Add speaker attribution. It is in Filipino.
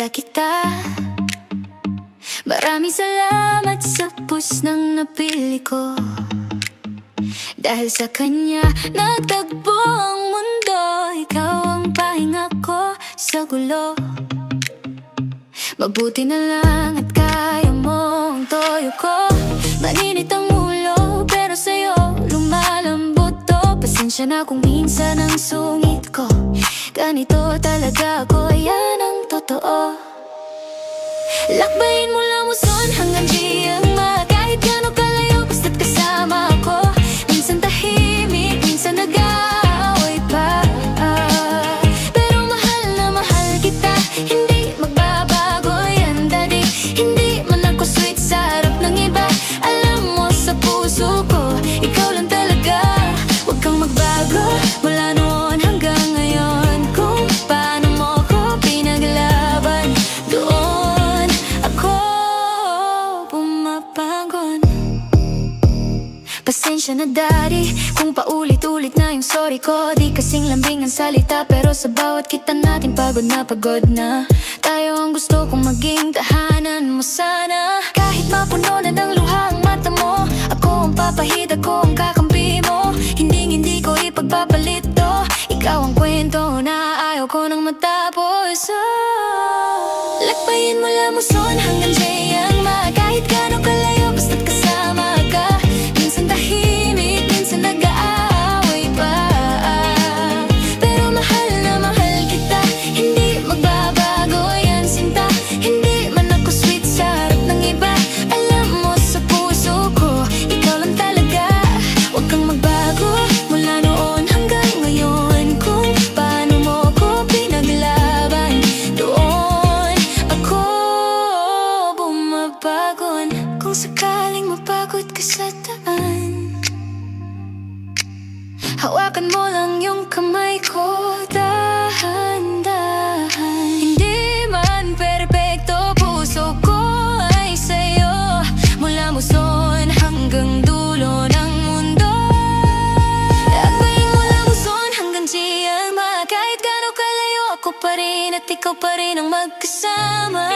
Speaker 1: Kilala kita. Maraming salamat sa push ng napili ko. Dahil sa kanya nagtagpo ang mundo. Ikaw ang pahinga ko sa gulo. Mabuti na lang at kaya mong toyo ko. Maninit ang ulo pero sa'yo lumalambot to. Pasensya na kung minsan ang sungit ko. Ganito talaga ako, yan ang totoo. Lakbayin mula Muson hanggang Giangma. Kahit gano'ng kalayo basta't kasama ako. Minsan tahimik, minsan nag-aaway pa. Pero mahal na mahal kita. Hindi magbabago yan, daddy. Hindi man ako sweet sa harap ng iba. Alam mo sa puso ko, ikaw lang talaga. Huwag kang magbago mula noon hanggang ngayon. Kung paano mo ko pinaglaban, doon ako pumapagon. Pasensya na daddy kung paulit-ulit na yung sorry ko. Di kasing lambing ang salita pero sa bawat kita natin pagod na. Tayo ang gusto kong maging tahanan mo sana. Kahit mapuno na ng luha ang mata mo, ako ang papahid, ako ang kakampi mo. Hindi ko ipagpapalit to. Ikaw ang kwento na ayaw ko nang matapos. Lakbayin mula Muson hanggang Giangma. Kahit gano'ng kalayo basta't kasama ka. Minsan tahimik, minsan nag-aaway pa. Pero mahal na mahal kita. Hindi magbabago yan, sinta. Hindi man ako sweet sa harap ng iba. Alam mo sa puso ko, ikaw lang talaga. Huwag kang magbago mula noon hanggang ngayon. Kung paano mo ko pinaglaban, doon ako bumabagon. Kung sakaling mapagod ka sa daan, hawakan mo lang yung kamay ko, dahan-dahan. Hindi man perpekto, puso ko ay sa'yo. Mula Muson hanggang dulo ng mundo. Lakbayin mula Muson hanggang Giangma. Kahit gano'ng kalayo, ako pa rin at ikaw pa rin ang magkasama.